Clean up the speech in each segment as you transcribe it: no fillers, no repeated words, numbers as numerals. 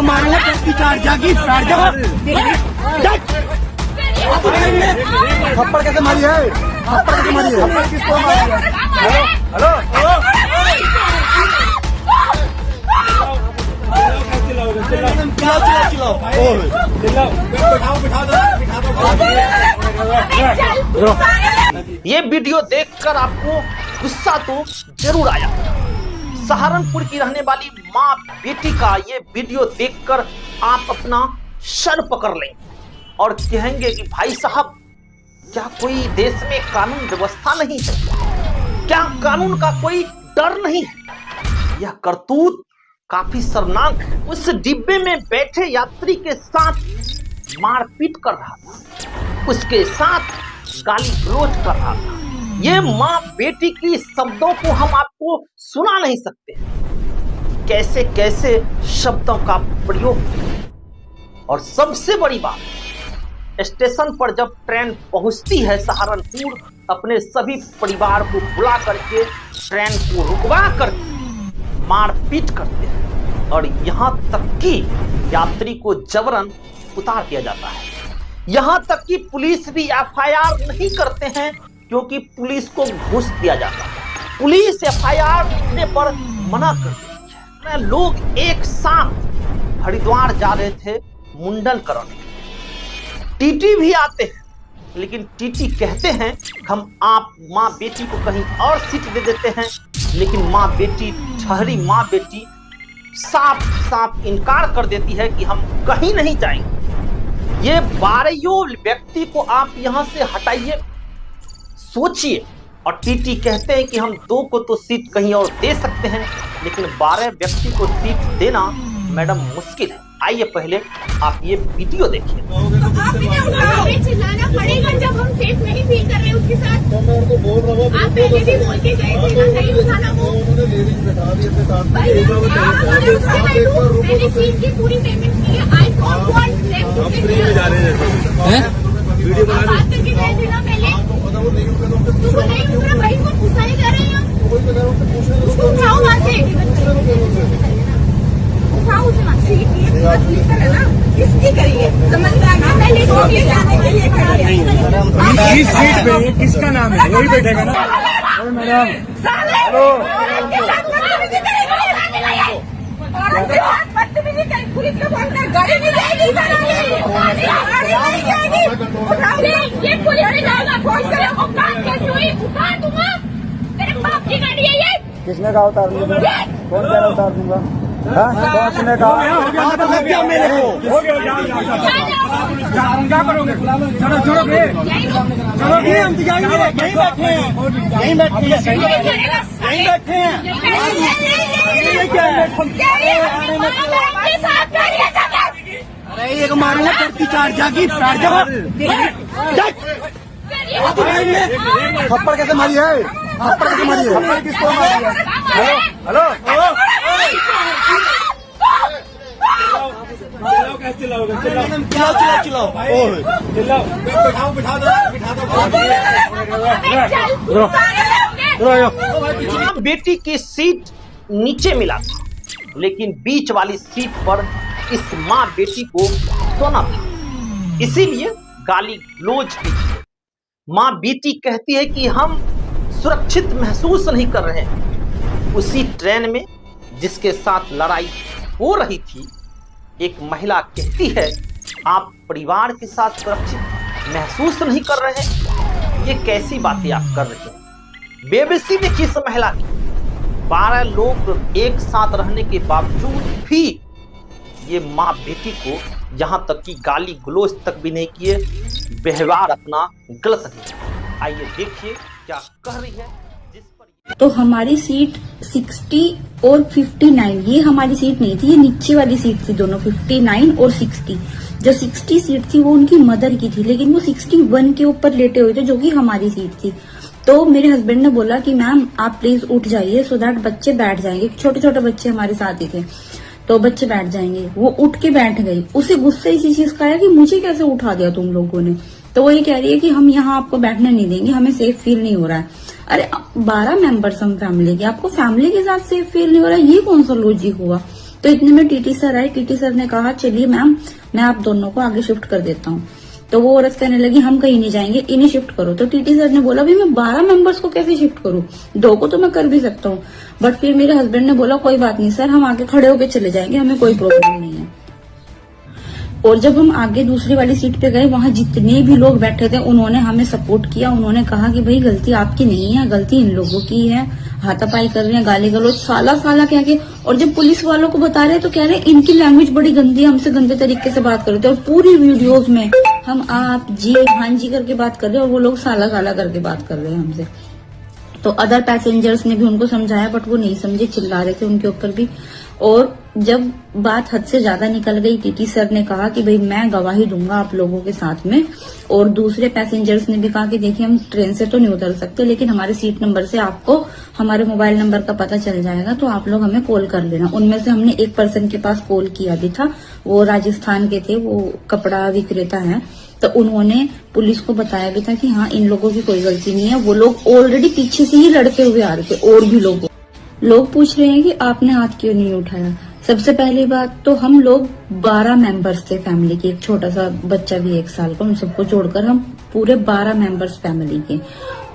मारेंगे थप्पड़ कैसे मारी है? थप्पड़ कैसे मारी है? थप्पड़ किसको मारी है? हेलो हेलो ये वीडियो देखकर आपको गुस्सा तो जरूर आया। सहारनपुर की रहने वाली माँ बेटी का ये वीडियो देखकर आप अपना सर पकड़ लें और कहेंगे कि भाई साहब, क्या कोई देश में कानून व्यवस्था नहीं है? क्या कानून का कोई डर नहीं है? यह करतूत काफी शर्मनाक है। उस डिब्बे में बैठे यात्री के साथ मारपीट कर रहा था, उसके साथ गाली गलौज कर रहा था। ये माँ बेटी की शब्दों को हम आपको सुना नहीं सकते, कैसे कैसे शब्दों का प्रयोग। और सबसे बड़ी बात, स्टेशन पर जब ट्रेन पहुंचती है सहारनपुर, अपने सभी परिवार को बुला करके ट्रेन को रुकवा करके मारपीट करते हैं और यहाँ तक कि यात्री को जबरन उतार दिया जाता है। यहाँ तक कि पुलिस भी एफआईआर नहीं करते हैं क्योंकि पुलिस को घूस दिया जाता है। पुलिस एफआईआर लिखने पर मना कर देती है। लोग एक साथ हरिद्वार जा रहे थे मुंडन कराने, टीटी भी आते हैं, लेकिन टीटी कहते हैं हम आप माँ बेटी को कहीं और सीट दे देते हैं, लेकिन माँ बेटी, ठहरी माँ बेटी साफ साफ इनकार कर देती है कि हम कहीं नहीं जाएंगे। ये 12 व्यक्ति को आप यहां से हटाइए, सोचिए। और टीटी कहते हैं कि हम 2 को तो सीट कहीं और दे सकते हैं, लेकिन 12 व्यक्ति को सीट देना मैडम मुश्किल है। आइए पहले आप ये वीडियो देखिए। चिल्लाना पड़ेगा जब हम सेफ नहीं फील कर रहे उसके साथ। तो मैं उनको बोल रहा हूँ, आप पहले भी बोल के गए थे ना, नहीं उठाना वो। मैंने सीट की पूरी पेमेंट की है। I don't want them to free में जा रहे हैं। वीडियो बना बात करके गए थे ना पहले। तुमको नहीं उतरा भाई को पूछाई जा रहे हैं। उसको उठाओ वहाँ से, उठाओ उसे वहाँ से। किसकी करिए समझ में आ गया? पहले ले जाने के लिए इस सीट पे किसका नाम है? वही बैठेगा ना। मैडम हेलो, पुलिस को फोन कर, गाड़ी नहीं जाएगी, ये पुलिस नहीं जाएगा। फोन करो, वो काम कैसे हुई? उतार दूंगा, तेरे बाप की गाड़ी है ये। किसने कहा उतार दूंगा? कौन कह रहा उतार दूंगा? कौन ने कहा? क्या मेरे को क्या करोगे? चलो छोड़ोगे, चलोगे, हम तो जाएंगे। यहीं बैठे हैं, यहीं बैठे हैं, यहीं बैठे हैं। अरे एक मारूंगा करती चार जागी थप्पड़ कैसे मारी है? थप्पड़ कैसे मारी है? थप्पड़ किसको मारी है? हेलो हेलो बेटी की सीट नीचे मिला था, लेकिन बीच वाली सीट पर इस माँ बेटी को सोना था, इसीलिए गाली गलौज की। माँ बेटी कहती है कि हम सुरक्षित महसूस नहीं कर रहे हैं। उसी ट्रेन में जिसके साथ लड़ाई हो रही थी, एक महिला कहती है आप परिवार के साथ सुरक्षित महसूस नहीं कर रहे हैं। ये कैसी बातें आप कर रहे हैं? बेबसी देखिए इस महिला की। 12 लोग एक साथ रहने के बावजूद भी ये माँ बेटी को यहाँ तक कि गाली गलौज तक भी नहीं किए, व्यवहार अपना गलत नहीं। आइए देखिए क्या कह रही है। जिस पर तो हमारी सीट 60 और 59, ये हमारी सीट नहीं थी, ये नीचे वाली सीट थी दोनों, 59 और 60। जो 60 सीट थी वो उनकी मदर की थी, लेकिन वो 61 के ऊपर लेटे हुए थे जो कि हमारी सीट थी। तो मेरे हस्बैंड ने बोला कि मैम आप प्लीज उठ जाइए सो दैट बच्चे बैठ जाएंगे। छोटे छोटे बच्चे हमारे साथ ही थे, तो बच्चे बैठ जाएंगे। वो उठ के बैठ गई। उसे गुस्से इसी चीज का आया कि मुझे कैसे उठा दिया तुम लोगों ने। तो वो ये कह रही है कि हम यहाँ आपको बैठने नहीं देंगे, हमें सेफ फील नहीं हो रहा है। अरे 12 मेंबर्स हम फैमिली के, आपको फैमिली के साथ सेफ फील नहीं हो रहा है, ये कौन सा लॉजिक हुआ? तो इतने में टीटी सर आए। टीटी सर ने कहा चलिए मैम मैं आप दोनों को आगे शिफ्ट कर देता हूँ। तो वो औरत कहने लगी हम कहीं नहीं जाएंगे, इन्हें शिफ्ट करो। तो टीटी सर ने बोला भाई मैं 12 मेंबर्स को कैसे शिफ्ट करूं, 2 को तो मैं कर भी सकता हूँ। बट फिर मेरे हस्बैंड ने बोला कोई बात नहीं सर, हम आगे खड़े होके चले जाएंगे, हमें कोई प्रॉब्लम नहीं है। और जब हम आगे दूसरी वाली सीट पे गए, वहां जितने भी लोग बैठे थे उन्होंने हमें सपोर्ट किया। उन्होंने कहा कि भाई गलती आपकी नहीं है, गलती इन लोगों की है, हाथापाई कर रहे हैं, गाली गलौज साला कह के। और जब पुलिस वालों को बता रहे तो कह रहे इनकी लैंग्वेज बड़ी गंदी है, हमसे गंदे तरीके से बात कर रहे थे। और पूरी वीडियोज में हम आप जी हाँ जी करके बात कर रहे हैं और वो लोग साला करके बात कर रहे हैं हमसे। तो अदर पैसेंजर्स ने भी उनको समझाया बट वो नहीं समझे, चिल्ला रहे थे उनके ऊपर भी। और जब बात हद से ज्यादा निकल गई, टीटी सर ने कहा कि भाई मैं गवाही दूंगा आप लोगों के साथ में। और दूसरे पैसेंजर्स ने भी कहा कि देखिए हम ट्रेन से तो नहीं उतर सकते, लेकिन हमारे सीट नंबर से आपको हमारे मोबाइल नंबर का पता चल जाएगा, तो आप लोग हमें कॉल कर लेना। उनमें से हमने एक पर्सन के पास कॉल किया भी था, वो राजस्थान के थे, वो कपड़ा विक्रेता है। तो उन्होंने पुलिस को बताया भी था कि हाँ इन लोगों की कोई गलती नहीं है, वो लोग ऑलरेडी पीछे से ही लड़के हुए आ रहे थे। और भी लोग पूछ रहे हैं कि आपने हाथ क्यों नहीं उठाया। सबसे पहली बात तो हम लोग 12 मेंबर्स थे फैमिली के, एक छोटा सा बच्चा भी 1 साल का, उन सबको जोड़कर हम पूरे 12 मेंबर्स फैमिली के।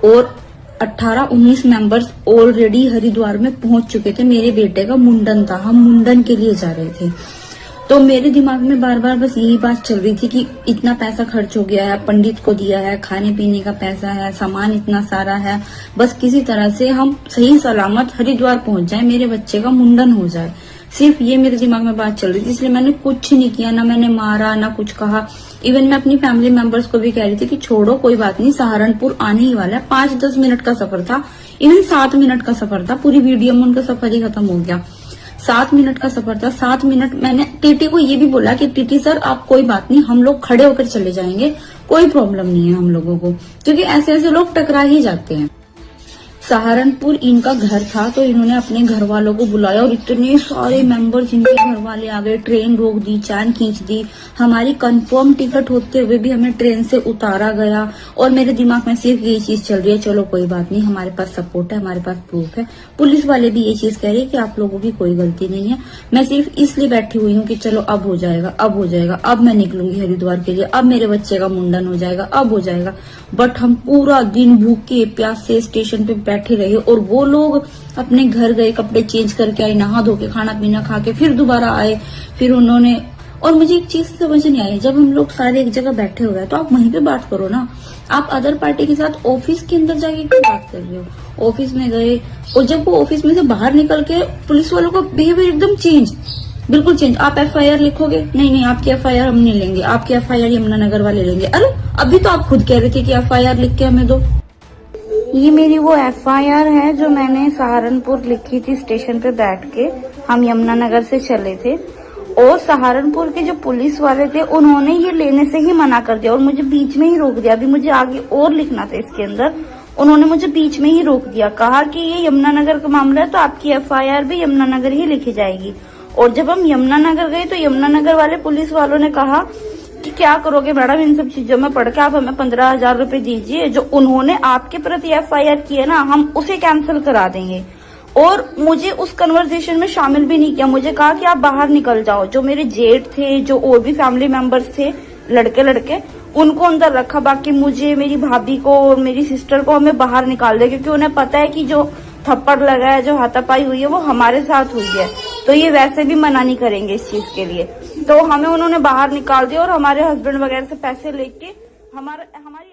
और 18-19 मेंबर्स ऑलरेडी हरिद्वार में पहुंच चुके थे। मेरे बेटे का मुंडन था, हम मुंडन के लिए जा रहे थे। तो मेरे दिमाग में बार बार बस यही बात चल रही थी कि इतना पैसा खर्च हो गया है, पंडित को दिया है, खाने पीने का पैसा है, सामान इतना सारा है, बस किसी तरह से हम सही सलामत हरिद्वार पहुंच जाए, मेरे बच्चे का मुंडन हो जाए। सिर्फ ये मेरे दिमाग में बात चल रही थी, इसलिए मैंने कुछ नहीं किया, ना मैंने मारा ना कुछ कहा। इवन मैं अपनी फैमिली मेंबर्स को भी कह रही थी कि छोड़ो कोई बात नहीं, सहारनपुर आने ही वाला है। 5-10 मिनट का सफर था, इवन 7 मिनट का सफर था, पूरी वीडियो में उनका सफर ही खत्म हो गया। 7 मिनट का सफर था। 7 मिनट मैंने टीटी को ये भी बोला कि टीटी सर आप कोई बात नहीं, हम लोग खड़े होकर चले जाएंगे, कोई प्रॉब्लम नहीं है हम लोगों को, क्योंकि ऐसे लोग टकरा ही जाते हैं। सहारनपुर इनका घर था, तो इन्होंने अपने घर वालों को बुलाया और इतने सारे मेंबर्स इनके घर वाले आ गए। ट्रेन रोक दी, चैन खींच दी, हमारी कंफर्म टिकट होते हुए भी हमें ट्रेन से उतारा गया। और मेरे दिमाग में सिर्फ यही चीज चल रही है, चलो कोई बात नहीं, हमारे पास सपोर्ट है, हमारे पास प्रूफ है। पुलिस वाले भी ये चीज कह रहे हैं कि आप लोगों की कोई गलती नहीं है। मैं सिर्फ इसलिए बैठी हुई हूँ कि चलो अब हो जाएगा, अब हो जाएगा, अब मैं निकलूंगी हरिद्वार के लिए, अब मेरे बच्चे का मुंडन हो जाएगा, अब हो जाएगा। बट हम पूरा दिन भूखे प्यासे स्टेशन पे बैठे रहे और वो लोग अपने घर गए, कपड़े चेंज करके आए, नहा धो के खाना पीना खा के फिर दोबारा आए। फिर उन्होंने, और मुझे एक चीज समझ नहीं आई, जब हम लोग सारे एक जगह बैठे हुए हैं तो आप वहीं पे बात करो ना। आप अदर पार्टी के साथ ऑफिस के अंदर जाके क्यों बात कर रहे हो। ऑफिस में गए और जब वो ऑफिस में से बाहर निकल के पुलिस वालों का बिहेवियर एकदम चेंज, बिल्कुल चेंज। आप FIR लिखोगे, नहीं आपकी FIR हम नहीं लेंगे, आपकी FIR यमुनानगर वाले लेंगे। अरे अभी तो आप खुद कह रहे थे कि FIR लिख के हमें दो। ये मेरी वो FIR है जो मैंने सहारनपुर लिखी थी स्टेशन पे बैठ के। हम यमुनानगर से चले थे और सहारनपुर के जो पुलिस वाले थे उन्होंने ये लेने से ही मना कर दिया और मुझे बीच में ही रोक दिया। अभी मुझे आगे और लिखना था इसके अंदर, उन्होंने मुझे बीच में ही रोक दिया, कहा कि ये यमुनानगर का मामला है तो आपकी FIR भी यमुनानगर ही लिखी जाएगी। और जब हम यमुनानगर गए तो यमुनानगर वाले पुलिस वालों ने कहा कि क्या करोगे मैडम इन सब चीजों में पढ़ के, आप हमें 15,000 रुपए दीजिए, जो उन्होंने आपके प्रति FIR की है ना हम उसे कैंसिल करा देंगे। और मुझे उस कन्वर्सेशन में शामिल भी नहीं किया, मुझे कहा कि आप बाहर निकल जाओ। जो मेरे जेठ थे, जो और भी फैमिली मेंबर्स थे लड़के उनको अंदर रखा, बाकी मुझे, मेरी भाभी को और मेरी सिस्टर को हमें बाहर निकाल दिया, क्योंकि उन्हें पता है कि जो थप्पड़ लगा है, जो हाथापाई हुई है वो हमारे साथ हुई है, तो ये वैसे भी मना नहीं करेंगे इस चीज के लिए। तो हमें उन्होंने बाहर निकाल दिया और हमारे हस्बैंड वगैरह से पैसे लेके हमारी